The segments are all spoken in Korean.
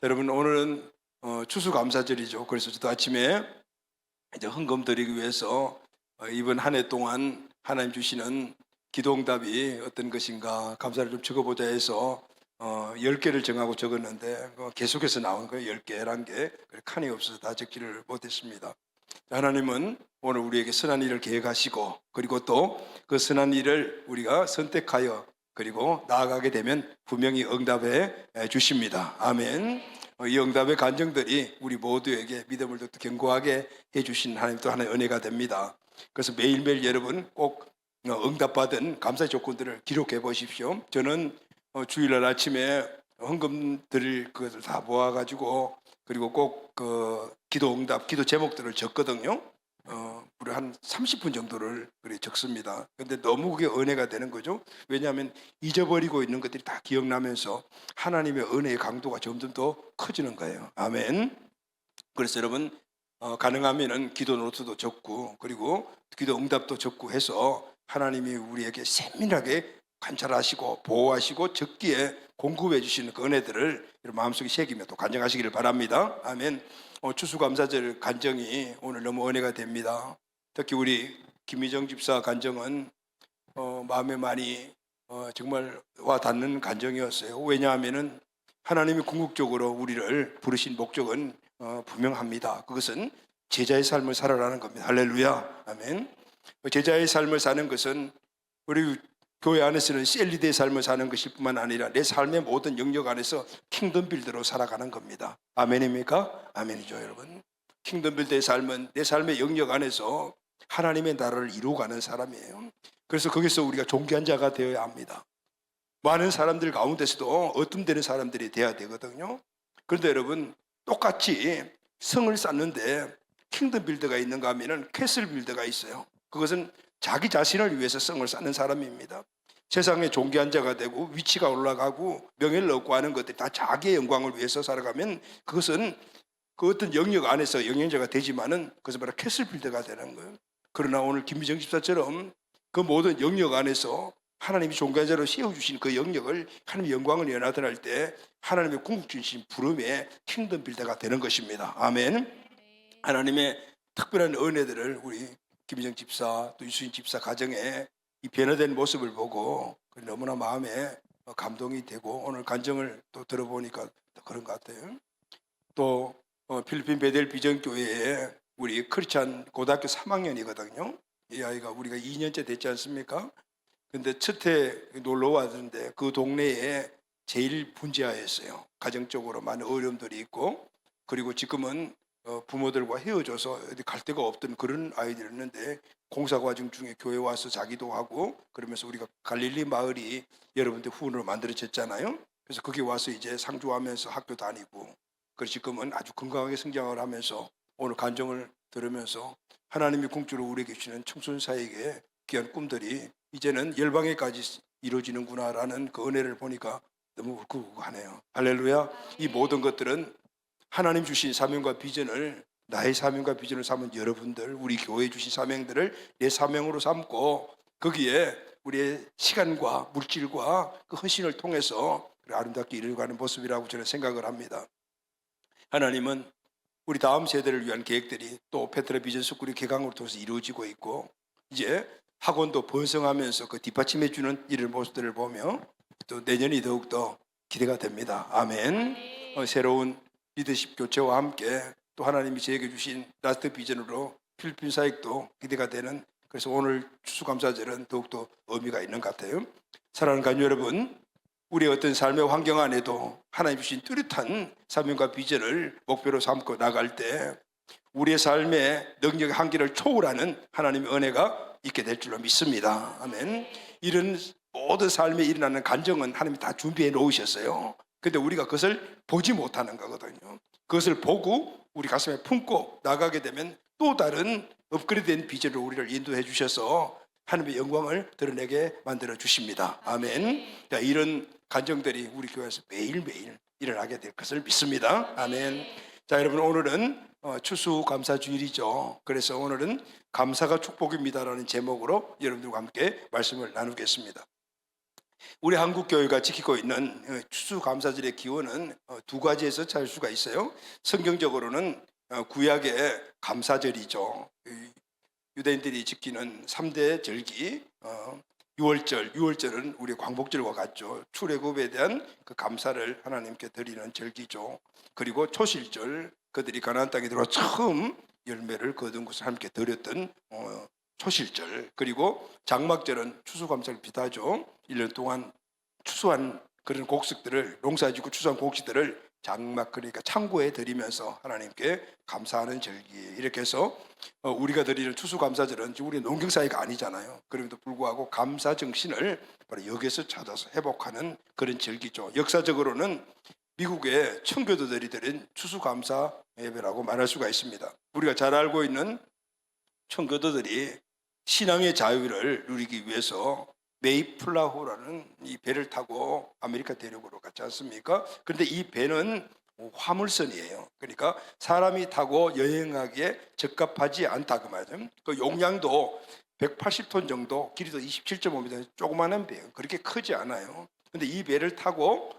여러분, 오늘은 추수감사절이죠. 그래서 저도 아침에 이제 헌금 드리기 위해서 이번 한 해 동안 하나님 주시는 기도응답이 어떤 것인가 감사를 좀 적어보자 해서 10개를 정하고 적었는데 계속해서 나온 거예요. 10개, 11개. 칸이 없어서 다 적지를 못했습니다. 하나님은 오늘 우리에게 선한 일을 계획하시고, 그리고 또 그 선한 일을 우리가 선택하여 그리고 나아가게 되면 분명히 응답해 주십니다. 아멘. 이 응답의 간증들이 우리 모두에게 믿음을 더 견고하게 해주신 하나님 또 하나의 은혜가 됩니다. 그래서 매일매일 여러분 꼭 응답받은 감사의 조건들을 기록해 보십시오. 저는 주일날 아침에 헌금 드릴 것을 다 모아가지고, 그리고 꼭 그 기도 응답, 기도 제목들을 적거든요. 우리 한 30분 정도를 그래 적습니다. 근데 너무 그게 은혜가 되는 거죠. 왜냐하면 잊어버리고 있는 것들이 다 기억나면서 하나님의 은혜의 강도가 점점 더 커지는 거예요. 아멘. 그래서 여러분 가능하면은 기도 노트도 적고, 그리고 기도 응답도 적고 해서 하나님이 우리에게 세밀하게 관찰하시고 보호하시고 적기에 공급해 주시는 그 은혜들을 마음속에 새기며 또 간증하시기를 바랍니다. 아멘. 추수감사절 간증이 오늘 너무 은혜가 됩니다. 특히 우리 김희정 집사 간증은 마음에 많이 정말 와 닿는 간증이었어요. 왜냐하면은 하나님이 궁극적으로 우리를 부르신 목적은 분명합니다. 그것은 제자의 삶을 살아라는 겁니다. 할렐루야. 아멘. 제자의 삶을 사는 것은 우리 교회 안에서는 셀리드의 삶을 사는 것일 뿐만 아니라 내 삶의 모든 영역 안에서 킹덤 빌더로 살아가는 겁니다. 아멘입니까? 아멘이죠, 여러분. 킹덤 빌더의 삶은 내 삶의 영역 안에서 하나님의 나라를 이루어가는 사람이에요. 그래서 거기서 우리가 존귀한 자가 되어야 합니다. 많은 사람들 가운데서도 어둠되는 사람들이 돼야 되거든요. 그런데 여러분, 똑같이 성을 쌓는데 킹덤 빌더가 있는가 하면은 캐슬 빌더가 있어요. 그것은 자기 자신을 위해서 성을 쌓는 사람입니다. 세상에 존귀한 자가 되고 위치가 올라가고 명예를 얻고 하는 것들이 다 자기의 영광을 위해서 살아가면 그것은 그 어떤 영역 안에서 영향자가 되지만은 그것은 바로 캐슬 빌더가 되는 거예요. 그러나 오늘 김미정 집사처럼 그 모든 영역 안에서 하나님이 존귀한 자로 세워주신 그 영역을 하나님의 영광을 연하들할 때 하나님의 궁극주신 부름의 킹덤 빌더가 되는 것입니다. 아멘. 하나님의 특별한 은혜들을 우리 김희정 집사 또 유수인 집사 가정에 이 변화된 모습을 보고 너무나 마음에 감동이 되고 오늘 간증을 또 들어보니까 그런 것 같아요. 또 필리핀 베델 비전교회에 우리 크리스찬 고등학교 3학년이거든요. 이 아이가 우리가 2년째 됐지 않습니까? 근데 첫 해 놀러 왔는데 그 동네에 제일 분지하였어요. 가정적으로 많은 어려움들이 있고, 그리고 지금은 부모들과 헤어져서 어디 갈 데가 없던 그런 아이들이었는데 공사 과정 중에 교회 와서 자기도 하고 그러면서 우리가 갈릴리 마을이 여러분들 후원으로 만들어졌잖아요. 그래서 거기 와서 이제 상주하면서 학교 다니고, 그래서 지금은 아주 건강하게 성장을 하면서 오늘 간증을 들으면서 하나님이 궁주로 우리에게 주시는 청춘사에게 귀한 꿈들이 이제는 열방에까지 이루어지는구나라는 그 은혜를 보니까 너무 울컥하네요. 할렐루야. 이 모든 것들은 하나님 주신 사명과 비전을 나의 사명과 비전을 삼은 여러분들, 우리 교회에 주신 사명들을 내 사명으로 삼고 거기에 우리의 시간과 물질과 그 헌신을 통해서 아름답게 이루어가는 모습이라고 저는 생각을 합니다. 하나님은 우리 다음 세대를 위한 계획들이 또 페트라 비전 스쿨이 개강으로 통해서 이루어지고 있고, 이제 학원도 번성하면서 그 뒷받침해 주는 이런 모습들을 보며 또 내년이 더욱더 기대가 됩니다. 아멘. 새로운 리더십 교체와 함께 또 하나님이 저에게 주신 라스트 비전으로 필리핀 사역도 기대가 되는, 그래서 오늘 추수감사절은 더욱더 의미가 있는 것 같아요. 사랑하는 가족 여러분, 우리의 어떤 삶의 환경 안에도 하나님 주신 뚜렷한 사명과 비전을 목표로 삼고 나갈 때 우리의 삶의 능력의 한계를 초월하는 하나님의 은혜가 있게 될 줄로 믿습니다. 아멘. 이런 모든 삶에 일어나는 간정은 하나님이 다 준비해 놓으셨어요. 근데 우리가 그것을 보지 못하는 거거든요. 그것을 보고 우리 가슴에 품고 나가게 되면 또 다른 업그레이드된 비전으로 우리를 인도해 주셔서 하나님의 영광을 드러내게 만들어 주십니다. 아멘. 자, 이런 간정들이 우리 교회에서 매일매일 일어나게 될 것을 믿습니다. 아멘. 자, 여러분, 오늘은 추수감사주일이죠. 그래서 오늘은 감사가 축복입니다라는 제목으로 여러분들과 함께 말씀을 나누겠습니다. 우리 한국 교회가 지키고 있는 추수감사절의 기원은 두 가지에서 찾을 수가 있어요. 성경적으로는 구약의 감사절이죠. 유대인들이 지키는 3대 절기, 유월절은 우리 광복절과 같죠. 출애굽에 대한 그 감사를 하나님께 드리는 절기죠. 그리고 초실절, 그들이 가나안 땅에 들어와 처음 열매를 거둔 것을 하나님께 드렸던 초실절. 그리고 장막절은 추수감사를 비슷하죠. 1년 동안 추수한 그런 곡식들을, 농사짓고 추수한 곡식들을 장막, 그러니까 창고에 드리면서 하나님께 감사하는 절기. 이렇게 해서 우리가 드리는 추수감사절은 우리 농경사회가 아니잖아요. 그럼에도 불구하고 감사 정신을 바로 여기서 찾아서 회복하는 그런 절기죠. 역사적으로는 미국의 청교도들이 드린 추수감사 예배라고 말할 수가 있습니다. 우리가 잘 알고 있는 청교도들이 신앙의 자유를 누리기 위해서 메이플라호라는 이 배를 타고 아메리카 대륙으로 갔지 않습니까? 그런데 이 배는 화물선이에요. 그러니까 사람이 타고 여행하기에 적합하지 않다 그 말이죠. 그 용량도 180톤 정도, 길이도 27.5m, 조그마한 배예요. 그렇게 크지 않아요. 그런데 이 배를 타고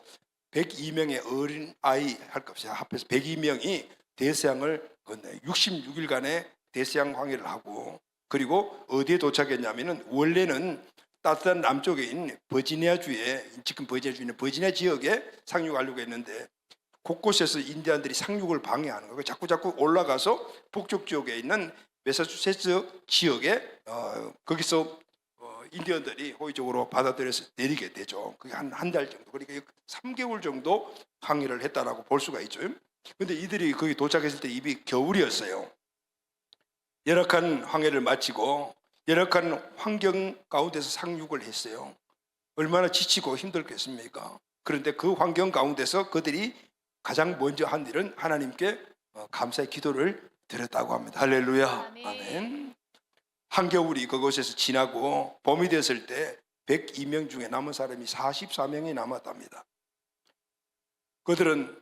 102명의 어린 아이 할 것 없이 합해서 102명이 대서양을 건너요. 66일간의 대서양 항해를 하고, 그리고 어디에 도착했냐면은 원래는 따뜻한 남쪽에 있는 버지니아주에, 지금 버지니아주에 있는 버지니아 지역에 상륙하려고 했는데 곳곳에서 인디안들이 상륙을 방해하는 거예요. 자꾸 올라가서 북쪽 지역에 있는 매사추세츠 지역에 거기서 인디언들이 호의적으로 받아들여서 내리게 되죠. 그게 한 달 정도, 그러니까 3개월 정도 항해를 했다라고 볼 수가 있죠. 근데 이들이 거기 도착했을 때 이미 겨울이었어요. 열악한 항해를 마치고 열악한 환경 가운데서 상륙을 했어요. 얼마나 지치고 힘들겠습니까? 그런데 그 환경 가운데서 그들이 가장 먼저 한 일은 하나님께 감사의 기도를 드렸다고 합니다. 할렐루야. 아멘. 한겨울이 그곳에서 지나고 봄이 됐을 때 102명 중에 남은 사람이 44명이 남았답니다. 그들은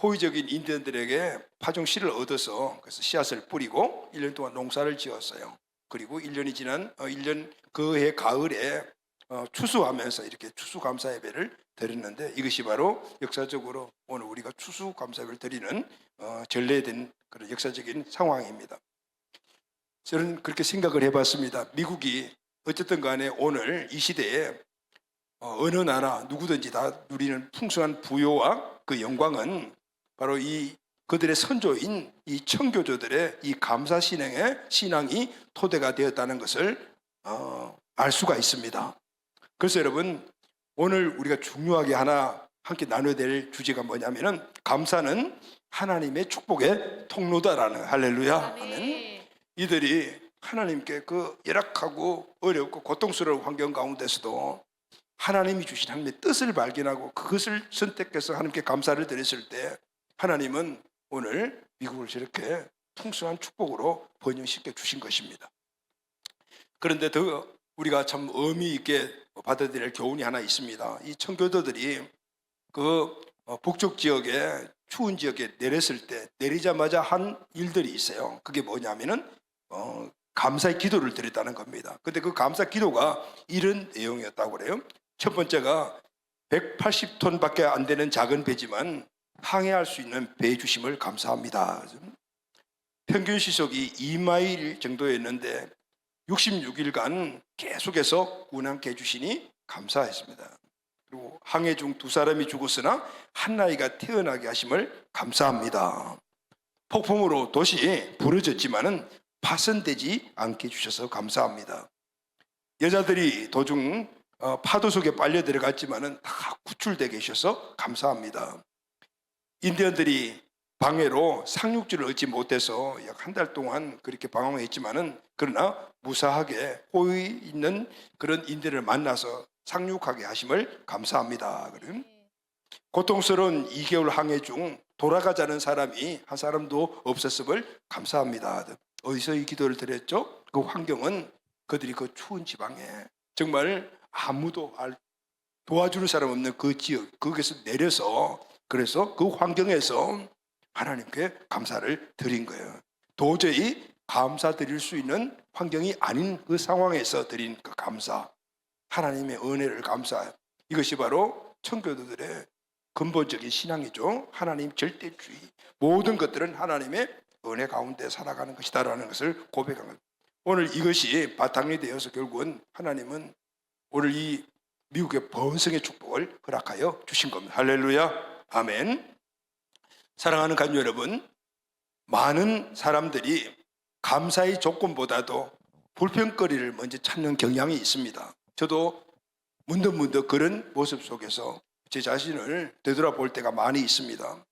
호의적인 인디언들에게 파종씨를 얻어서 그래서 씨앗을 뿌리고 1년 동안 농사를 지었어요. 그리고 1년이 지난 1년 그해 가을에 추수하면서 이렇게 추수감사 예배를 드렸는데, 이것이 바로 역사적으로 오늘 우리가 추수감사 예배를 드리는 전례된 그런 역사적인 상황입니다. 저는 그렇게 생각을 해봤습니다. 미국이 어쨌든 간에 오늘 이 시대에 어느 나라 누구든지 다 누리는 풍성한 부요와 그 영광은 바로 이 그들의 선조인 이 청교도들의 이 감사 신앙이 토대가 되었다는 것을 알 수가 있습니다. 그래서 여러분, 오늘 우리가 중요하게 하나 함께 나눠야 될 주제가 뭐냐면은 감사는 하나님의 축복의 통로다라는, 할렐루야. 아멘. 이들이 하나님께 그 열악하고 어렵고 고통스러운 환경 가운데서도 하나님이 주신 하나님의 뜻을 발견하고 그것을 선택해서 하나님께 감사를 드렸을 때 하나님은 오늘 미국을 저렇게 풍성한 축복으로 번영시켜 주신 것입니다. 그런데 더 우리가 참 의미 있게 받아들일 교훈이 하나 있습니다. 이 청교도들이 그 북쪽 지역에 추운 지역에 내렸을 때 내리자마자 한 일들이 있어요. 그게 뭐냐면은 감사의 기도를 드렸다는 겁니다. 근데 그 감사 기도가 이런 내용이었다고 그래요. 첫 번째가 180톤밖에 안 되는 작은 배지만 항해할 수 있는 배 주심을 감사합니다. 평균 시속이 2마일 정도였는데 66일간 계속해서 운항해 주시니 감사했습니다. 그리고 항해 중 2사람이 죽었으나 한 아이가 태어나게 하심을 감사합니다. 폭풍으로 도시 부러졌지만은 파손되지 않게 해주셔서 감사합니다. 여자들이 도중 파도 속에 빨려 들어갔지만은 다 구출되게 해주셔서 감사합니다. 인디언들이 방해로 상륙지를 얻지 못해서 약 한 달 동안 그렇게 방황했지만은 그러나 무사하게 호의 있는 그런 인디언을 만나서 상륙하게 하심을 감사합니다. 고통스러운 2개월 항해 중 돌아가자는 사람이 한 사람도 없었음을 감사합니다. 어디서 이 기도를 드렸죠? 그 환경은 그들이 그 추운 지방에 정말 아무도 도와주는 사람 없는 그 지역, 거기서 내려서 그래서 그 환경에서 하나님께 감사를 드린 거예요. 도저히 감사드릴 수 있는 환경이 아닌 그 상황에서 드린 그 감사, 하나님의 은혜를 감사해요. 이것이 바로 청교도들의 근본적인 신앙이죠. 하나님 절대주의, 모든 것들은 하나님의 은혜 가운데 살아가는 것이다라는 것을 고백한 것. 오늘 이것이 바탕이 되어서 결국은 하나님은 오늘 이 미국의 번성의 축복을 허락하여 주신 겁니다. 할렐루야, 아멘. 사랑하는 가족 여러분, 많은 사람들이 감사의 조건보다도 불평거리를 먼저 찾는 경향이 있습니다. 저도 문득문득 그런 모습 속에서 제 자신을 되돌아볼 때가 많이 있습니다.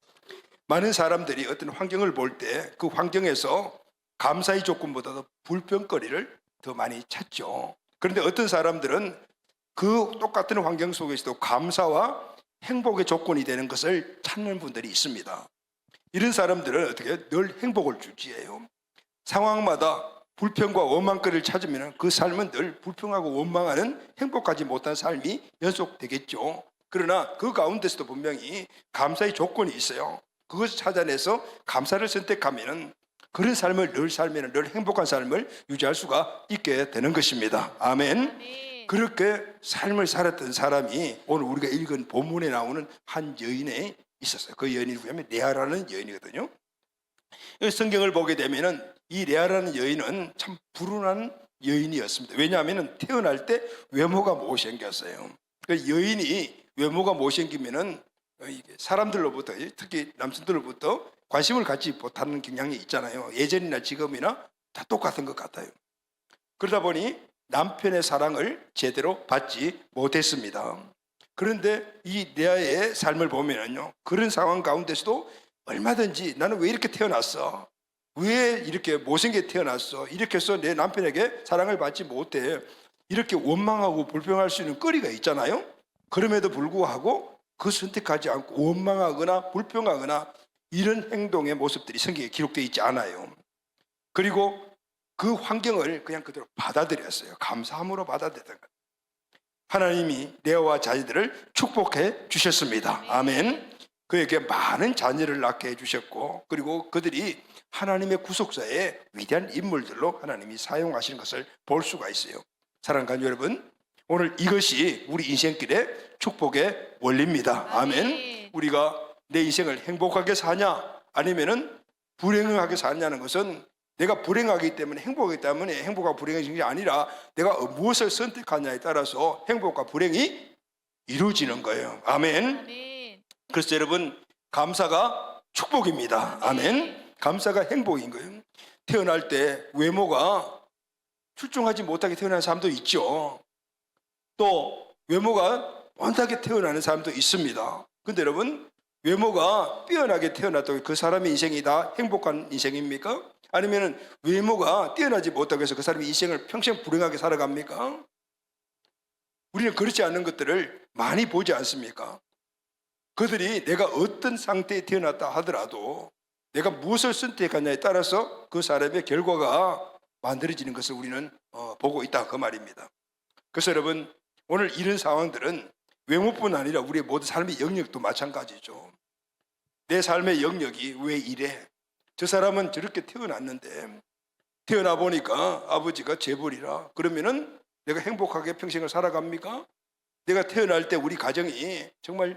많은 사람들이 어떤 환경을 볼 때 그 환경에서 감사의 조건보다도 불평거리를 더 많이 찾죠. 그런데 어떤 사람들은 그 똑같은 환경 속에서도 감사와 행복의 조건이 되는 것을 찾는 분들이 있습니다. 이런 사람들은 어떻게 늘 행복을 주지해요. 상황마다 불평과 원망거리를 찾으면 그 삶은 늘 불평하고 원망하는 행복하지 못한 삶이 연속되겠죠. 그러나 그 가운데서도 분명히 감사의 조건이 있어요. 그것을 찾아내서 감사를 선택하면 그런 삶을 늘 살면 늘 행복한 삶을 유지할 수가 있게 되는 것입니다. 아멘. 그렇게 삶을 살았던 사람이 오늘 우리가 읽은 본문에 나오는 한 여인에 있었어요. 그 여인이 누구냐면 레아라는 여인이거든요. 성경을 보게 되면은 이 레아라는 여인은 참 불운한 여인이었습니다. 왜냐하면 태어날 때 외모가 못생겼어요. 그 여인이 외모가 못생기면은 사람들로부터, 특히 남성들로부터 관심을 갖지 못하는 경향이 있잖아요. 예전이나 지금이나 다 똑같은 것 같아요. 그러다 보니 남편의 사랑을 제대로 받지 못했습니다. 그런데 이 레아의 삶을 보면요, 그런 상황 가운데서도 얼마든지 나는 왜 이렇게 태어났어? 왜 이렇게 못생겨 태어났어? 이렇게 해서 내 남편에게 사랑을 받지 못해. 이렇게 원망하고 불평할 수 있는 거리가 있잖아요. 그럼에도 불구하고 그 선택하지 않고 원망하거나 불평하거나 이런 행동의 모습들이 성경에 기록되어 있지 않아요. 그리고 그 환경을 그냥 그대로 받아들였어요. 감사함으로 받아들였던 거예요. 하나님이 레아와 자녀들을 축복해 주셨습니다. 아멘. 그에게 많은 자녀를 낳게 해주셨고, 그리고 그들이 하나님의 구속사의 위대한 인물들로 하나님이 사용하시는 것을 볼 수가 있어요. 사랑하는 가족 여러분, 오늘 이것이 우리 인생길의 축복의 원리입니다. 아멘. 우리가 내 인생을 행복하게 사냐 아니면은 불행하게 사냐는 것은 내가 불행하기 때문에 행복하기 때문에 행복과 불행이 게 아니라 내가 무엇을 선택하냐에 따라서 행복과 불행이 이루어지는 거예요. 아멘. 그래서 여러분, 감사가 축복입니다. 아멘. 감사가 행복인 거예요. 태어날 때 외모가 출중하지 못하게 태어난 사람도 있죠. 또 외모가 완하게 태어나는 사람도 있습니다. 근데 여러분, 외모가 뛰어나게 태어났다고 그 사람의 인생이 다 행복한 인생입니까? 아니면 외모가 뛰어나지 못하고 해서 그 사람의 인생을 평생 불행하게 살아갑니까? 우리는 그렇지 않은 것들을 많이 보지 않습니까? 그들이 내가 어떤 상태에 태어났다 하더라도 내가 무엇을 선택하냐에 따라서 그 사람의 결과가 만들어지는 것을 우리는 보고 있다, 그 말입니다. 그래서 여러분, 오늘 이런 상황들은 외모뿐 아니라 우리의 모든 삶의 영역도 마찬가지죠. 내 삶의 영역이 왜 이래? 저 사람은 저렇게 태어났는데 태어나 보니까 아버지가 재벌이라 그러면은 내가 행복하게 평생을 살아갑니까? 내가 태어날 때 우리 가정이 정말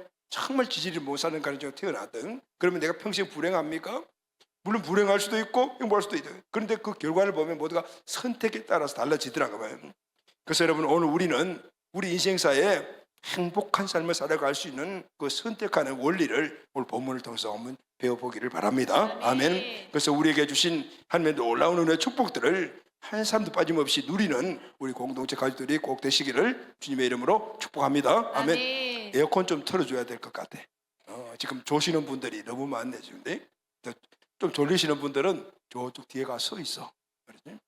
지지를 못 사는 가정에 태어났든 그러면 내가 평생 불행합니까? 물론 불행할 수도 있고 행복할 수도 있다. 그런데 그 결과를 보면 모두가 선택에 따라서 달라지더라고요. 그래서 여러분, 오늘 우리는 우리 인생사에 행복한 삶을 살아갈 수 있는 그 선택하는 원리를 오늘 본문을 통해서 한번 배워보기를 바랍니다. 아멘. 그래서 우리에게 주신 하나님의 놀라운 은혜의 축복들을 한 사람도 빠짐없이 누리는 우리 공동체 가족들이 꼭 되시기를 주님의 이름으로 축복합니다. 아멘. 에어컨 좀 틀어줘야 될 것 같아. 지금 조시는 분들이 너무 많네 지금. 좀 졸리시는 분들은 저쪽 뒤에 가서 서 있어. 그렇지?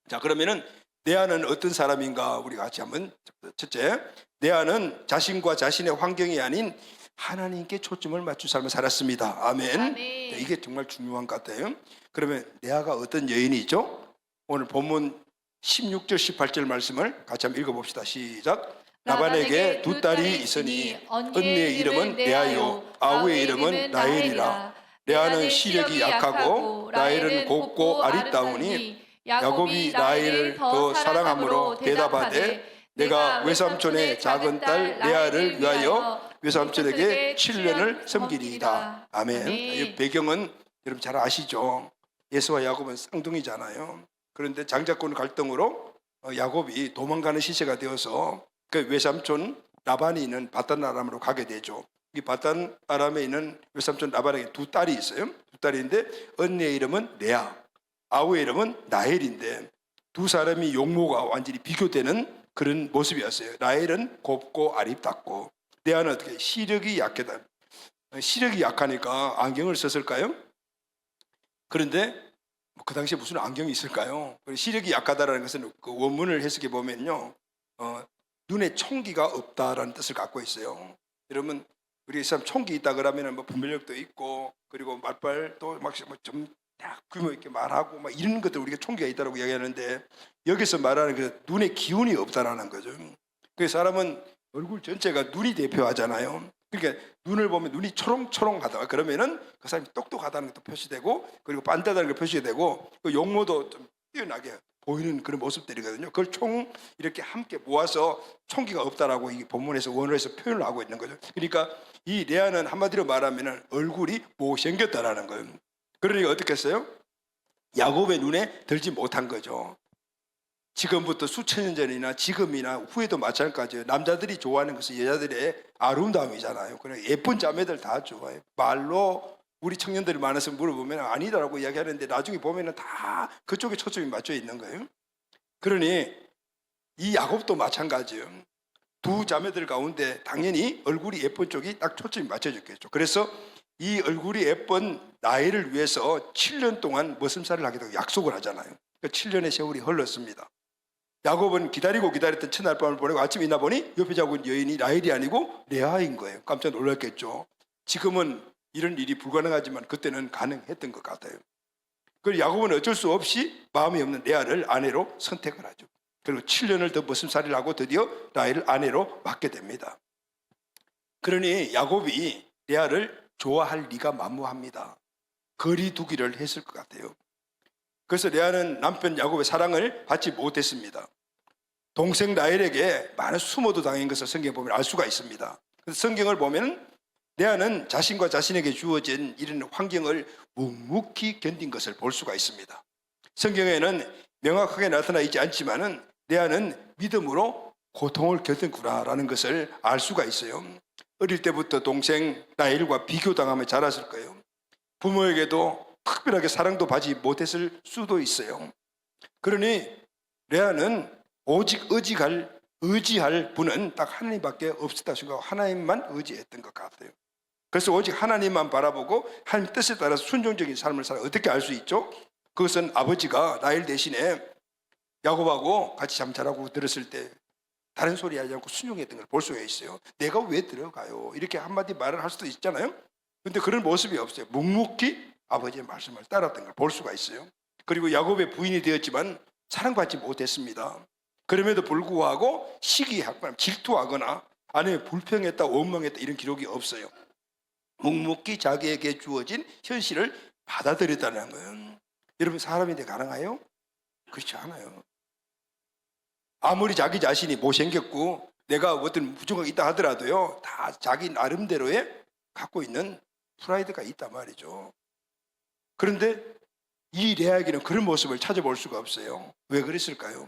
자, 그러면은 레아는 어떤 사람인가 우리가 같이 한번. 첫째, 레아는 자신과 자신의 환경이 아닌 하나님께 초점을 맞춘 삶을 살았습니다. 아멘. 네, 이게 정말 중요한 것 같아요. 그러면 레아가 어떤 여인이죠? 오늘 본문 16절 18절 말씀을 같이 한번 읽어봅시다. 시작. 라반에게 두 딸이 있으니 언니의 이름은 레아요 아우의 이름은 라헬이라. 레아는 시력이 약하고 라헬은 곱고 아리따우니 야곱이 라헬을 더 사랑함으로 대답하되 내가 외삼촌의 작은 딸 레아를 위하여 외삼촌에게 7년을 섬기리이다. 아멘. 이 배경은 여러분 잘 아시죠? 예수와 야곱은 쌍둥이잖아요. 그런데 장자권 갈등으로 야곱이 도망가는 시세가 되어서 그 외삼촌 라반이 있는 바단 아람으로 가게 되죠. 이 바단 아람에 있는 외삼촌 라반에게 두 딸이 있어요. 두 딸인데 언니의 이름은 레아, 아우의 이름은 나헬인데 두 사람이 용모가 완전히 비교되는 그런 모습이었어요. 라헬은 곱고 아립답고 레아는 어떻게 시력이 약하다. 시력이 약하니까 안경을 썼을까요? 그런데 그 당시에 무슨 안경이 있을까요? 시력이 약하다라는 것은 그 원문을 해석해 보면요, 눈에 총기가 없다라는 뜻을 갖고 있어요. 여러분 우리 사람 총기 있다 그러면 뭐 분별력도 있고 그리고 말발도 막좀 규모 있게 말하고 막 이런 것들 우리가 총기가 있다라고 이야기하는데 여기서 말하는 그 눈에 기운이 없다라는 거죠. 그 사람은 얼굴 전체가 눈이 대표하잖아요. 그러니까 눈을 보면 눈이 초롱초롱하다 그러면은 그 사람이 똑똑하다는 것도 표시되고 그리고 빤다다는 게 표시되고 그 용모도 좀 뛰어나게 보이는 그런 모습들이거든요. 그걸 총 이렇게 함께 모아서 총기가 없다라고 이 본문에서 원어에서 표현을 하고 있는 거죠. 그러니까 이 레아는 한마디로 말하면 얼굴이 못생겼다라는 거예요. 그러니까 어떻게 했어요? 야곱의 눈에 들지 못한 거죠. 지금부터 수천 년 전이나 지금이나 후에도 마찬가지예요. 남자들이 좋아하는 것은 여자들의 아름다움이잖아요. 그냥 예쁜 자매들 다 좋아해요. 말로 우리 청년들이 많아서 물어보면 아니다라고 이야기하는데 나중에 보면 다 그쪽에 초점이 맞춰 있는 거예요. 그러니 이 야곱도 마찬가지예요. 두 자매들 가운데 당연히 얼굴이 예쁜 쪽이 딱 초점이 맞춰졌겠죠. 그래서 이 얼굴이 예쁜 나이를 위해서 7년 동안 머슴살을 하겠다고 약속을 하잖아요. 7년의 세월이 흘렀습니다. 야곱은 기다리고 기다렸던 첫날 밤을 보내고 아침에 일어나 보니 옆에 자고 있는 여인이 라헬이 아니고 레아인 거예요. 깜짝 놀랐겠죠. 지금은 이런 일이 불가능하지만 그때는 가능했던 것 같아요. 그리고 야곱은 어쩔 수 없이 마음이 없는 레아를 아내로 선택을 하죠. 그리고 7년을 더 머슴살이를 하고 드디어 라헬을 아내로 맡게 됩니다. 그러니 야곱이 레아를 좋아할 리가 만무합니다. 거리 두기를 했을 것 같아요. 그래서 레아는 남편 야곱의 사랑을 받지 못했습니다. 동생 라헬에게 많은 수모도 당한 것을 성경에 보면 알 수가 있습니다. 그래서 성경을 보면 레아는 자신과 자신에게 주어진 이런 환경을 묵묵히 견딘 것을 볼 수가 있습니다. 성경에는 명확하게 나타나 있지 않지만은 레아는 믿음으로 고통을 겪었구나라는 것을 알 수가 있어요. 어릴 때부터 동생 라헬과 비교당하며 자랐을 거예요. 부모에게도 특별하게 사랑도 받지 못했을 수도 있어요. 그러니 레아는 오직 의지할 분은 딱 하나님밖에 없었다 생각하고 하나님만 의지했던 것 같아요. 그래서 오직 하나님만 바라보고 하나님 뜻에 따라서 순종적인 삶을 살아. 어떻게 알 수 있죠? 그것은 아버지가 라헬 대신에 야곱하고 같이 잠자라고 들었을 때 다른 소리 하지 않고 순종했던 걸 볼 수가 있어요. 내가 왜 들어가요? 이렇게 한마디 말을 할 수도 있잖아요. 그런데 그런 모습이 없어요. 묵묵히 아버지의 말씀을 따랐던 걸 볼 수가 있어요. 그리고 야곱의 부인이 되었지만 사랑받지 못했습니다. 그럼에도 불구하고 시기하거나 질투하거나 아니면 불평했다 원망했다 이런 기록이 없어요. 묵묵히 자기에게 주어진 현실을 받아들였다는 거예요. 여러분 사람인데 가능해요? 그렇지 않아요. 아무리 자기 자신이 못생겼고 내가 어떤 부족함이 있다 하더라도요 다 자기 나름대로의 갖고 있는 프라이드가 있단 말이죠. 그런데 이 레아에게는 그런 모습을 찾아볼 수가 없어요. 왜 그랬을까요?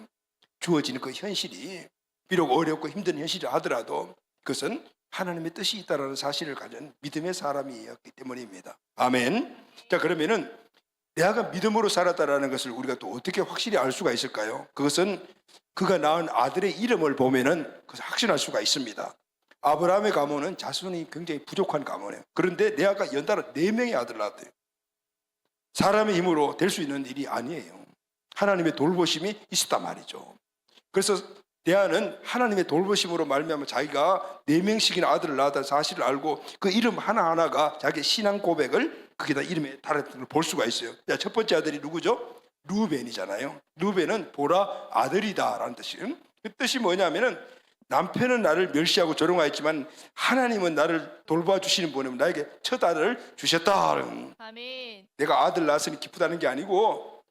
주어지는 그 현실이 비록 어렵고 힘든 현실이라 하더라도 그것은 하나님의 뜻이 있다는 사실을 가진 믿음의 사람이었기 때문입니다. 아멘. 자, 그러면은 레아가 믿음으로 살았다는 것을 우리가 또 어떻게 확실히 알 수가 있을까요? 그것은 그가 낳은 아들의 이름을 보면은 그것을 확신할 수가 있습니다. 아브라함의 가문은 자손이 굉장히 부족한 가문이에요. 그런데 레아가 연달아 4명의 아들을 낳았대요. 사람의 힘으로 될 수 있는 일이 아니에요. 하나님의 돌보심이 있었단 말이죠. 그래서 레아는 하나님의 돌보심으로 말미암아 자기가 4명씩이나 아들을 낳았다는 사실을 알고 그 이름 하나하나가 자기의 신앙 고백을 거기다 이름에 달았던 걸 볼 수가 있어요. 첫 번째 아들이 누구죠? 루벤이잖아요. 루벤은 보라 아들이다라는 뜻이에요. 그 뜻이 뭐냐면은 남편은 나를 멸시하고 조롱하였지만 하나님은 나를 돌봐주시는 분은 나에게 첫 아들을 주셨다. 아멘. 내가 아들 낳았으니 기쁘다는 게 아니고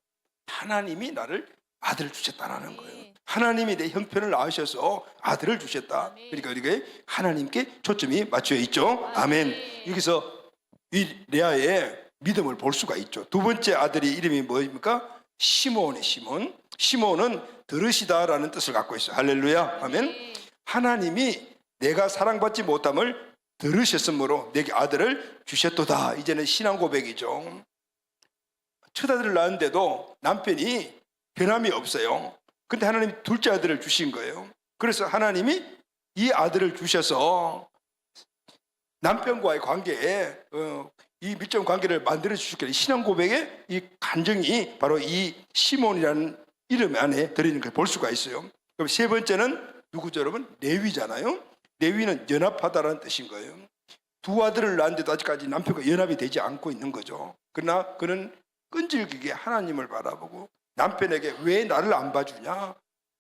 하나님이 나를 아들을 주셨다라는 거예요. 아멘. 하나님이 내 형편을 낳으셔서 아들을 주셨다. 아멘. 그러니까 이게 하나님께 초점이 맞춰 있죠. 아멘. 아멘. 여기서 이 레아의 믿음을 볼 수가 있죠. 두 번째 아들이 이름이 뭐입니까? 시몬의 시몬. 시몬은 들으시다라는 뜻을 갖고 있어요. 할렐루야. 아멘. 하나님이 내가 사랑받지 못함을 들으셨으므로 내게 아들을 주셨도다. 이제는 신앙 고백이죠. 첫 아들을 낳았는데도 남편이 변함이 없어요. 근데 하나님이 둘째 아들을 주신 거예요. 그래서 하나님이 이 아들을 주셔서 남편과의 관계에 이 밀접 관계를 만들어 주셨기에 신앙 고백의 이 간증이 바로 이 시몬이라는 이름 안에 들어있는 걸 볼 수가 있어요. 그럼 세 번째는 누구죠, 여러분? 레위잖아요. 레위는 연합하다라는 뜻인 거예요. 두 아들을 낳았는데도 아직까지 남편과 연합이 되지 않고 있는 거죠. 그러나 그는 끈질기게 하나님을 바라보고 남편에게 왜 나를 안 봐주냐,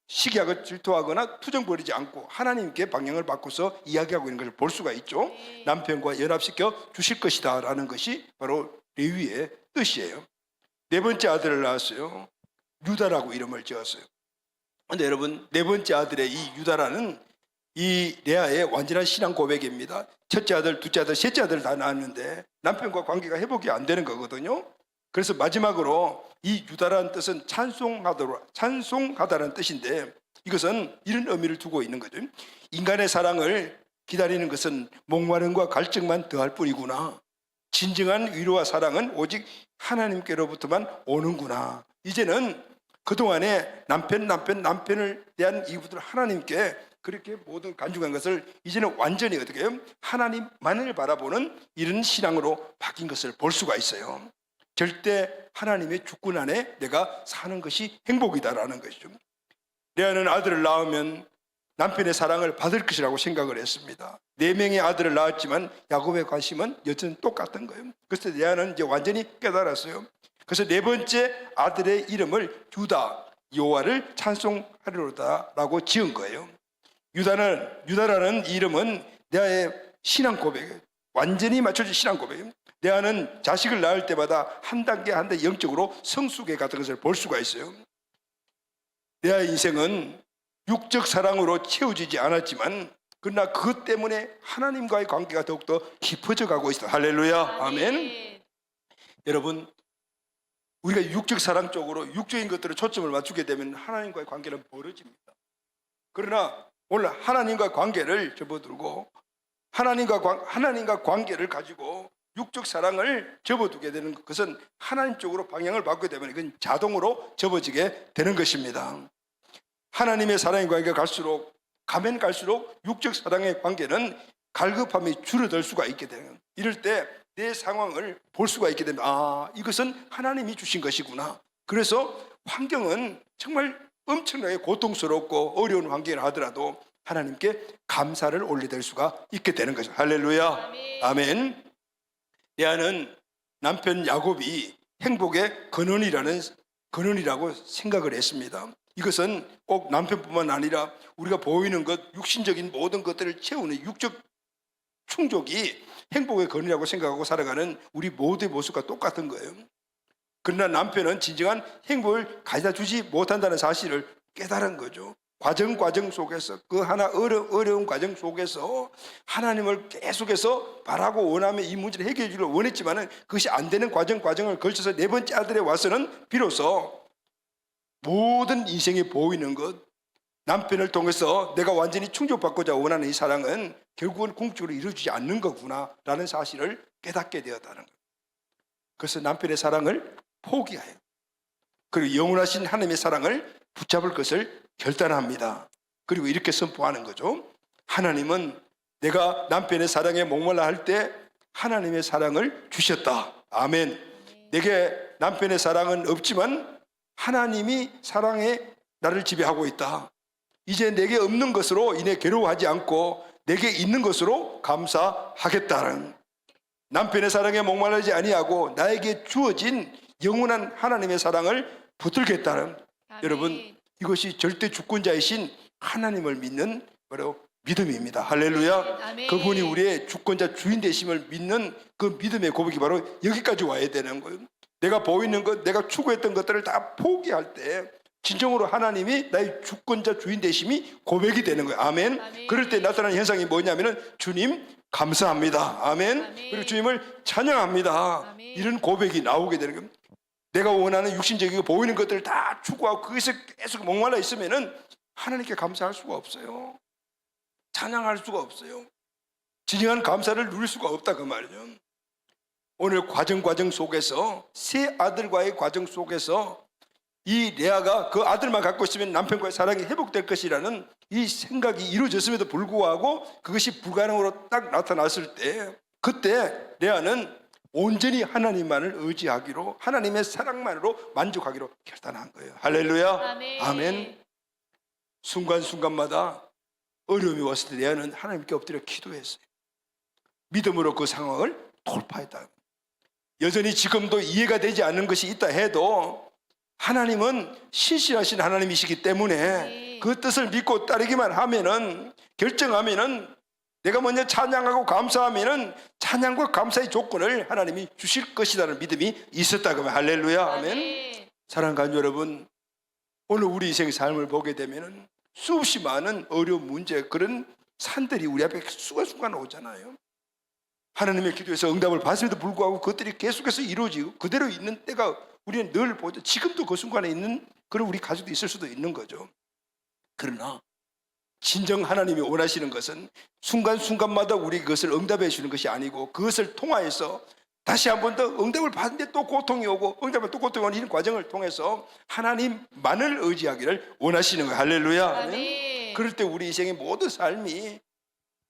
시기하고 질투하거나 투정 부리지 않고 하나님께 방향을 바꿔서 이야기하고 있는 것을 볼 수가 있죠. 남편과 연합시켜 주실 것이다 라는 것이 바로 레위의 뜻이에요. 네 번째 아들을 낳았어요. 유다라고 이름을 지었어요. 그런데 여러분, 네 번째 아들의 이 유다라는 이 레아의 완전한 신앙 고백입니다. 첫째 아들, 둘째 아들, 셋째 아들 다 낳았는데 남편과 관계가 회복이 안 되는 거거든요. 그래서 마지막으로 이 유다라는 뜻은 찬송하다라는 뜻인데 이것은 이런 의미를 두고 있는 거죠. 인간의 사랑을 기다리는 것은 목마름과 갈증만 더할 뿐이구나. 진정한 위로와 사랑은 오직 하나님께로부터만 오는구나. 이제는 그동안에 남편을 대한 이유들 하나님께 그렇게 모든 간증한 것을 이제는 완전히 어떻게 해요? 하나님만을 바라보는 이런 신앙으로 바뀐 것을 볼 수가 있어요. 절대 하나님의 주권 안에 내가 사는 것이 행복이다라는 것이죠. 레아는 아들을 낳으면 남편의 사랑을 받을 것이라고 생각을 했습니다. 4명의 아들을 낳았지만 야곱의 관심은 여전히 똑같은 거예요. 그래서 레아는 이제 완전히 깨달았어요. 그래서 네 번째 아들의 이름을 유다, 여호와를 찬송하리로다라고 지은 거예요. 유다라는 이름은 레아의 신앙 고백이에요. 완전히 맞춰진 신앙 고백이에요. 레아는 자식을 낳을 때마다 한 단계 한 단계 영적으로 성숙해 갔던 것을 볼 수가 있어요. 레아의 인생은 육적 사랑으로 채워지지 않았지만 그러나 그것 때문에 하나님과의 관계가 더욱더 깊어져 가고 있어요. 할렐루야. 아멘. 여러분, 우리가 육적 사랑 쪽으로 육적인 것들에 초점을 맞추게 되면 하나님과의 관계는 멀어집니다. 그러나 오늘 하나님과 관계를 접어들고 하나님과 관계를 가지고 육적 사랑을 접어두게 되는 것은 하나님 쪽으로 방향을 바꾸게 되면 이건 자동으로 접어지게 되는 것입니다. 하나님의 사랑의 관계가 가면 갈수록 육적 사랑의 관계는 갈급함이 줄어들 수가 있게 되는, 이럴 때 내 상황을 볼 수가 있게 되면 이것은 하나님이 주신 것이구나. 그래서 환경은 정말 엄청나게 고통스럽고 어려운 환경을 하더라도 하나님께 감사를 올려드릴 수가 있게 되는 거죠. 할렐루야. 아멘. 레아는 남편 야곱이 행복의 근원이라고 생각을 했습니다. 이것은 꼭 남편뿐만 아니라 우리가 보이는 것, 육신적인 모든 것들을 채우는 육적 충족이 행복의 근원이라고 생각하고 살아가는 우리 모두의 모습과 똑같은 거예요. 그러나 남편은 진정한 행복을 가져다 주지 못한다는 사실을 깨달은 거죠. 과정 속에서 그 하나 어려운 과정 속에서 하나님을 계속해서 바라고 원하며 이 문제를 해결해 주기를 원했지만 그것이 안 되는 과정을 걸쳐서 네 번째 아들에 와서는 비로소 모든 인생에 보이는 것, 남편을 통해서 내가 완전히 충족받고자 원하는 이 사랑은 결국은 궁극적으로 이루어지지 않는 거구나 라는 사실을 깨닫게 되었다는 거예요. 그래서 남편의 사랑을 포기해요. 그리고 영원하신 하나님의 사랑을 붙잡을 것을 결단합니다. 그리고 이렇게 선포하는 거죠. 하나님은 내가 남편의 사랑에 목말라 할 때 하나님의 사랑을 주셨다. 아멘. 내게 남편의 사랑은 없지만 하나님이 사랑에 나를 지배하고 있다. 이제 내게 없는 것으로 인해 괴로워하지 않고 내게 있는 것으로 감사하겠다는, 남편의 사랑에 목말라지 아니하고 나에게 주어진 영원한 하나님의 사랑을 붙들겠다는, 여러분, 이것이 절대 주권자이신 하나님을 믿는 바로 믿음입니다. 할렐루야. 아멘. 그분이 우리의 주권자 주인 되심을 믿는 그 믿음의 고백이 바로 여기까지 와야 되는 거예요. 내가 보이는 것, 내가 추구했던 것들을 다 포기할 때 진정으로 하나님이 나의 주권자 주인 되심이 고백이 되는 거예요. 아멘. 아멘. 그럴 때 나타나는 현상이 뭐냐면은 주님 감사합니다. 아멘. 아멘. 그리고 주님을 찬양합니다. 아멘. 이런 고백이 나오게 되는 겁니다. 내가 원하는 육신적이고 보이는 것들을 다 추구하고 거기서 계속 목말라 있으면은 하나님께 감사할 수가 없어요. 찬양할 수가 없어요. 진정한 감사를 누릴 수가 없다 그 말이죠. 오늘 과정 속에서 세 아들과의 과정 속에서 이 레아가 그 아들만 갖고 있으면 남편과의 사랑이 회복될 것이라는 이 생각이 이루어졌음에도 불구하고 그것이 불가능으로 딱 나타났을 때 그때 레아는 온전히 하나님만을 의지하기로 하나님의 사랑만으로 만족하기로 결단한 거예요. 할렐루야. 아멘. 아멘. 순간순간마다 어려움이 왔을 때 레아는 하나님께 엎드려 기도했어요. 믿음으로 그 상황을 돌파했다. 여전히 지금도 이해가 되지 않는 것이 있다 해도 하나님은 신실하신 하나님이시기 때문에 그 뜻을 믿고 따르기만 하면은 결정하면은 내가 먼저 찬양하고 감사하면은 찬양과 감사의 조건을 하나님이 주실 것이라는 믿음이 있었다 그러면 할렐루야. 아멘. 사랑하는 여러분, 오늘 우리 인생의 삶을 보게 되면은 수없이 많은 어려운 문제 그런 산들이 우리 앞에 순간순간 오잖아요. 하나님의 기도에서 응답을 받음에도 불구하고 그것들이 계속해서 이루어지고 그대로 있는 때가 우리는 늘 보죠. 지금도 그 순간에 있는 그런 우리 가족도 있을 수도 있는 거죠. 그러나 진정 하나님이 원하시는 것은 순간순간마다 우리 그것을 응답해 주는 것이 아니고 그것을 통하여서 다시 한 번 더 응답을 받는데 또 고통이 오고 응답을 또 고통이 오는 이런 과정을 통해서 하나님만을 의지하기를 원하시는 거예요. 할렐루야. 아멘. 그럴 때 우리 인생의 모든 삶이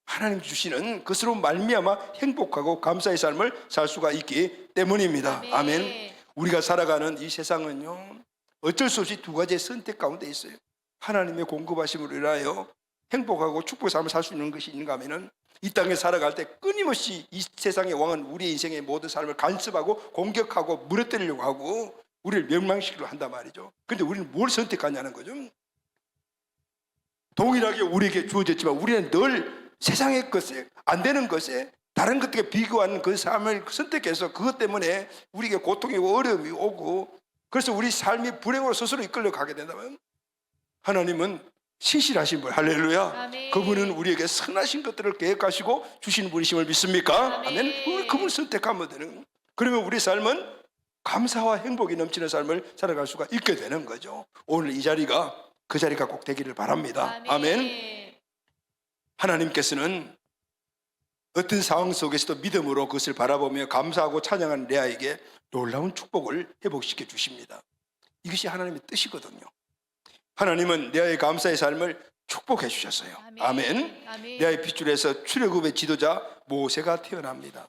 하나님 주시는 것으로 말미암아 행복하고 감사의 삶을 살 수가 있기 때문입니다. 아멘. 우리가 살아가는 이 세상은요 어쩔 수 없이 두 가지의 선택 가운데 있어요. 하나님의 공급하심으로 인하여 행복하고 축복의 삶을 살 수 있는 것이 있는가 하면은 이 땅에 살아갈 때 끊임없이 이 세상의 왕은 우리 인생의 모든 삶을 간섭하고 공격하고 무너뜨리려고 하고 우리를 멸망시키려 한단 말이죠. 그런데 우리는 뭘 선택하냐는 거죠. 동일하게 우리에게 주어졌지만 우리는 늘 세상의 것에 안 되는 것에 다른 것들에 비교하는 그 삶을 선택해서 그것 때문에 우리에게 고통이 오고 어려움이 오고 그래서 우리 삶이 불행으로 스스로 이끌려 가게 된다면 하나님은 신실하신 분, 할렐루야. 아멘. 그분은 우리에게 선하신 것들을 계획하시고 주시는 분이심을 믿습니까? 아멘. 아멘. 그분을 선택하면 되는. 그러면 우리 삶은 감사와 행복이 넘치는 삶을 살아갈 수가 있게 되는 거죠. 오늘 이 자리가 그 자리가 꼭 되기를 바랍니다. 아멘. 하나님께서는 어떤 상황 속에서도 믿음으로 그것을 바라보며 감사하고 찬양하는 레아에게 놀라운 축복을 회복시켜 주십니다. 이것이 하나님의 뜻이거든요. 하나님은 레아의 감사의 삶을 축복해 주셨어요. 아멘. 레아의 핏줄에서 출애굽의 지도자 모세가 태어납니다.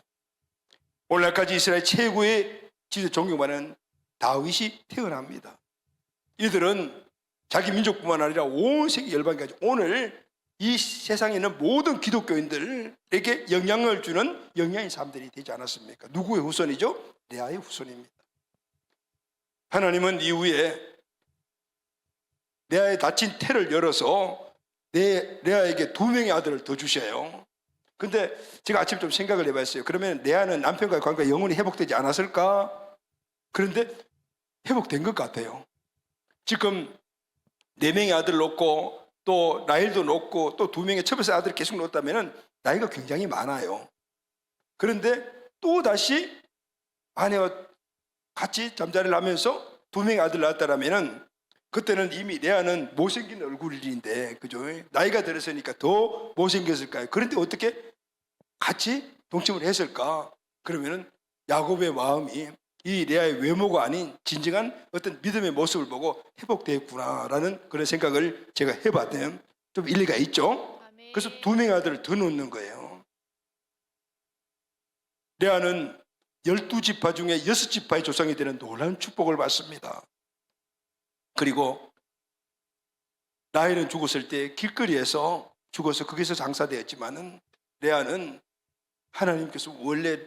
오늘날까지 이스라엘 최고의 지도 존경받는 다윗이 태어납니다. 이들은 자기 민족뿐만 아니라 온 세계 열방까지 오늘 이 세상에 있는 모든 기독교인들에게 영향을 주는 영향의 사람들이 되지 않았습니까? 누구의 후손이죠? 레아의 후손입니다. 하나님은 이후에 레아의 닫힌 태를 열어서 레아에게 두 명의 아들을 더 주셔요. 근데 제가 아침 좀 생각을 해봤어요. 그러면 레아는 남편과의 관계가 영원히 회복되지 않았을까? 그런데 회복된 것 같아요. 지금 4명의 아들을 놓고 또 라헬도 놓고 또 2명의 첫 번째 아들을 계속 놓았다면 나이가 굉장히 많아요. 그런데 또 다시 아내와 같이 잠자리를 하면서 2명의 아들을 낳았다면 그때는 이미 레아는 못생긴 얼굴인데 그죠? 나이가 들었으니까 더 못생겼을까요? 그런데 어떻게 같이 동침을 했을까? 그러면은 야곱의 마음이 이 레아의 외모가 아닌 진정한 어떤 믿음의 모습을 보고 회복되었구나라는 그런 생각을 제가 해봤더니 좀 일리가 있죠. 그래서 2명의 아들을 더 놓는 거예요. 레아는 12지파 중에 6지파의 조상이 되는 놀라운 축복을 받습니다. 그리고 라헬은 죽었을 때 길거리에서 죽어서 거기서 장사되었지만은 레아는 하나님께서 원래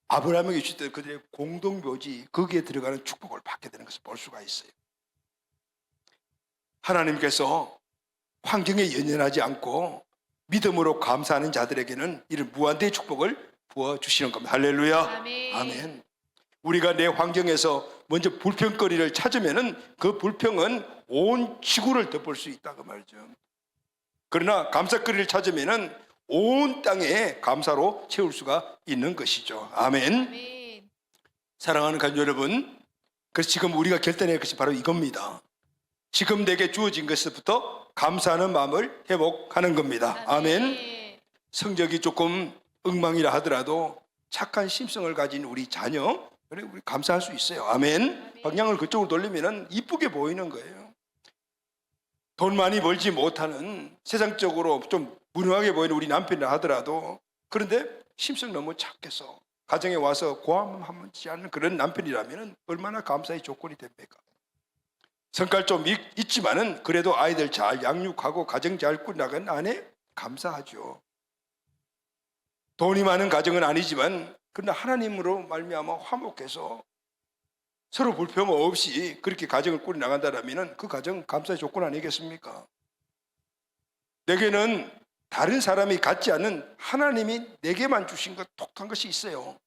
아브라함에게 주셨던 그들의 공동묘지 거기에 들어가는 축복을 받게 되는 것을 볼 수가 있어요. 하나님께서 환경에 연연하지 않고 믿음으로 감사하는 자들에게는 이런 무한대의 축복을 부어주시는 겁니다. 할렐루야. 아멘. 아멘. 우리가 내 환경에서 먼저 불평거리를 찾으면은 그 불평은 온 지구를 덮을 수 있다 그 말이죠. 그러나 감사거리를 찾으면은 온 땅에 감사로 채울 수가 있는 것이죠. 아멘. 아멘. 사랑하는 가족 여러분, 그래서 지금 우리가 결단해야 할 것이 바로 이겁니다. 지금 내게 주어진 것부터 감사하는 마음을 회복하는 겁니다. 아멘. 성적이 조금 엉망이라 하더라도 착한 심성을 가진 우리 자녀, 그래 우리 감사할 수 있어요. 아멘. 방향을 그쪽으로 돌리면은 이쁘게 보이는 거예요. 돈 많이 벌지 못하는 세상적으로 좀 무능하게 보이는 우리 남편이라 하더라도, 그런데 심성 너무 착해서 가정에 와서 고함하지 않는 그런 남편이라면 얼마나 감사의 조건이 됩니까? 성깔 좀 있지만은 그래도 아이들 잘 양육하고 가정 잘 꾸려나가는 아내 감사하죠. 돈이 많은 가정은 아니지만 그러나 하나님으로 말미암아 화목해서 서로 불평 없이 그렇게 가정을 꾸려나간다면 그 가정 감사의 조건 아니겠습니까? 내게는 다른 사람이 갖지 않은 하나님이 내게만 주신 것 독특한 것이 있어요.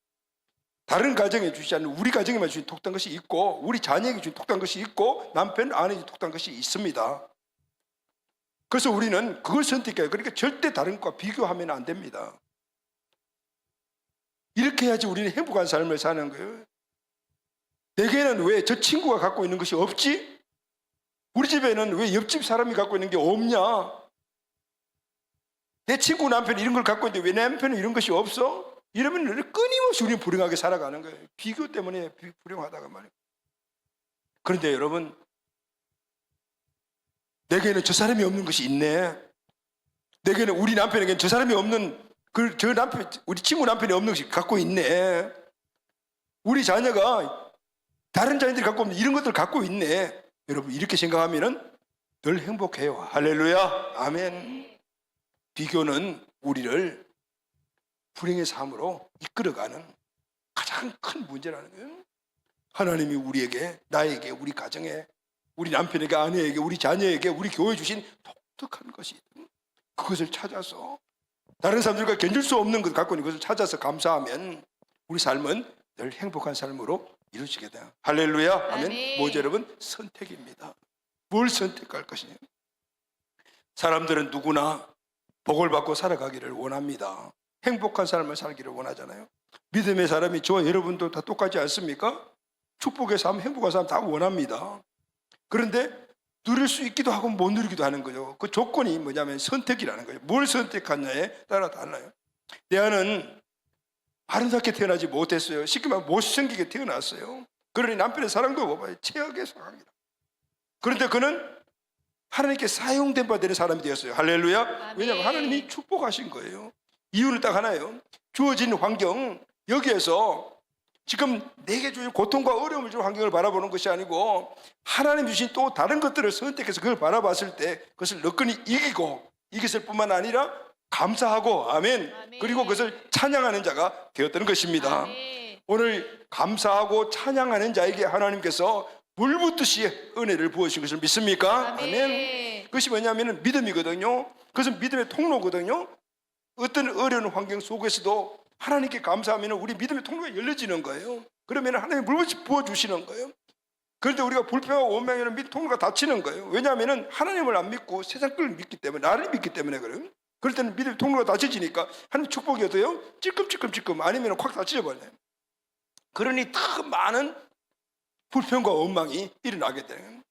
다른 가정에 주시지 않는 우리 가정에만 주신 독특한 것이 있고, 우리 자녀에게 주신 독특한 것이 있고, 남편 아내에게 독특한 것이 있습니다. 그래서 우리는 그걸 선택해요. 그러니까 절대 다른 것과 비교하면 안 됩니다. 이렇게 해야지 우리는 행복한 삶을 사는 거예요. 내게는 왜 저 친구가 갖고 있는 것이 없지? 우리 집에는 왜 옆집 사람이 갖고 있는 게 없냐? 내 친구 남편이 이런 걸 갖고 있는데 왜 내 남편은 이런 것이 없어? 이러면 끊임없이 우리는 불행하게 살아가는 거예요. 비교 때문에 불행하다가 말이에요. 그런데 여러분, 내게는 저 사람이 없는 것이 있네. 내게는 우리 남편에게는 저 사람이 없는 저 남편, 우리 친구 남편이 없는 것이 갖고 있네. 우리 자녀가 다른 자녀들이 갖고 없는 이런 것들 갖고 있네. 여러분 이렇게 생각하면은 늘 행복해요. 할렐루야. 아멘. 비교는 우리를 불행의 삶으로 이끌어가는 가장 큰 문제라는 거예요. 하나님이 우리에게, 나에게, 우리 가정에, 우리 남편에게, 아내에게, 우리 자녀에게, 우리 교회에 주신 독특한 것이 있거든. 그것을 찾아서 다른 사람들과 견줄 수 없는 것 갖고 있는 것을 찾아서 감사하면 우리 삶은 늘 행복한 삶으로 이루어지게 돼요. 할렐루야. 아멘. 뭐죠 여러분? 선택입니다. 뭘 선택할 것이냐. 사람들은 누구나 복을 받고 살아가기를 원합니다. 행복한 삶을 살기를 원하잖아요. 믿음의 사람이 저와 여러분도 다 똑같지 않습니까? 축복의 삶, 행복한 삶 다 원합니다. 그런데 누릴 수 있기도 하고 못 누리기도 하는 거죠. 그 조건이 뭐냐면 선택이라는 거예요. 뭘 선택하느냐에 따라 달라요. 내 아는 아름답게 태어나지 못했어요. 쉽게 말하면 못생기게 태어났어요. 그러니 남편의 사랑도 못 봐요. 최악의 상황이다. 그런데 그는 하나님께 사용된 바 되는 사람이 되었어요. 할렐루야. 왜냐하면 하나님이 축복하신 거예요. 이유는 딱 하나예요. 주어진 환경, 여기에서 지금 내게 주신 고통과 어려움을 주는 환경을 바라보는 것이 아니고 하나님 주신 또 다른 것들을 선택해서 그걸 바라봤을 때 그것을 너끈히 이기고, 이겼을 뿐만 아니라 감사하고, 아멘. 그리고 그것을 찬양하는 자가 되었다는 것입니다. 오늘 감사하고 찬양하는 자에게 하나님께서 물 붓듯이 은혜를 부어주신 것을 믿습니까? 아멘. 그것이 뭐냐면 믿음이거든요. 그것은 믿음의 통로거든요. 어떤 어려운 환경 속에서도 하나님께 감사하면 우리 믿음의 통로가 열려지는 거예요. 그러면 하나님이 물붓이 부어주시는 거예요. 그런데 우리가 불평하고 원망하면 믿음 통로가 닫히는 거예요. 왜냐하면 하나님을 안 믿고 세상 걸 믿기 때문에, 나를 믿기 때문에 그래요. 그럴 때는 믿음의 통로가 닫혀지니까 하나님 축복이 어때요? 찔끔찔끔 아니면 확 닫혀져 버려요. 그러니 더 많은 불평과 원망이 일어나게 돼요.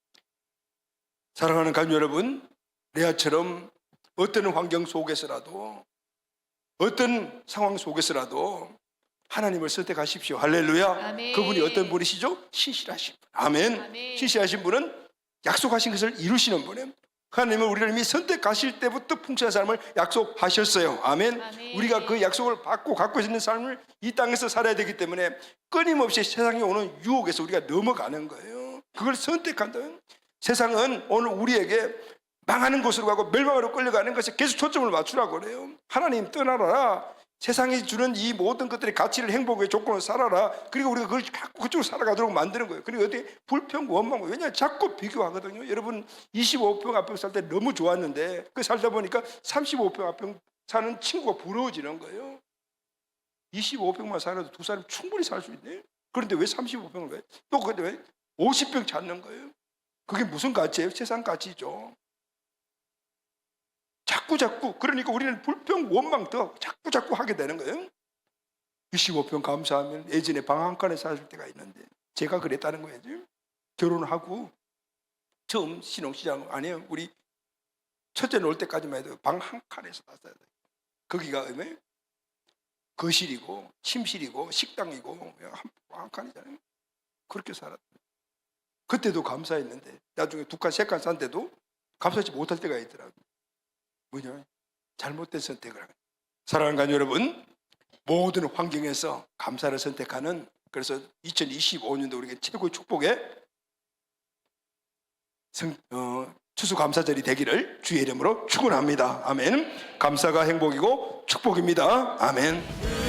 사랑하는 가족 여러분, 레아처럼 어떤 환경 속에서라도, 어떤 상황 속에서라도 하나님을 선택하십시오. 할렐루야. 아멘. 그분이 어떤 분이시죠? 신실하신 분. 아멘. 아멘. 신실하신 분은 약속하신 것을 이루시는 분이에요. 하나님은 우리를 이미 선택하실 때부터 풍성한 삶을 약속하셨어요. 아멘. 아멘. 우리가 그 약속을 받고 갖고 있는 삶을 이 땅에서 살아야 되기 때문에 끊임없이 세상에 오는 유혹에서 우리가 넘어가는 거예요. 그걸 선택한다면 세상은 오늘 우리에게 망하는 곳으로 가고 멸망으로 끌려가는 것에 계속 초점을 맞추라고 그래요. 하나님 떠나라. 세상이 주는 이 모든 것들의 가치를, 행복의 조건을 살아라. 그리고 우리가 그걸 갖고 그쪽으로 살아가도록 만드는 거예요. 그리고 어디 불평, 원망, 왜냐하면 자꾸 비교하거든요. 여러분 25평 앞에 살 때 너무 좋았는데 그 살다 보니까 35평 앞에 사는 친구가 부러워지는 거예요. 25평만 살아도 두 사람 충분히 살 수 있네. 그런데 왜 35평을 왜? 또 근데 왜 50평 찾는 거예요? 그게 무슨 가치예요? 세상 가치죠. 자꾸 그러니까 우리는 불평 원망 더 자꾸 하게 되는 거예요. 25평 감사하면 예전에 방 한 칸에 살 때가 있는데 제가 그랬다는 거예요. 결혼하고 처음 신혼시장 아니에요. 우리 첫째 놓을 때까지만 해도 방 한 칸에서 살았어요. 거기가 거실이고 침실이고 식당이고 한 칸이잖아요. 그렇게 살았어요. 그때도 감사했는데 나중에 두 칸, 세 칸 산 때도 감사하지 못할 때가 있더라고요. 뭐냐? 잘못된 선택을 하는. 사랑하는 가족 여러분, 모든 환경에서 감사를 선택하는, 그래서 2025년도 우리에게 최고의 축복의 추수감사절이 되기를 주의 이름으로 축원합니다. 아멘. 감사가 행복이고 축복입니다. 아멘.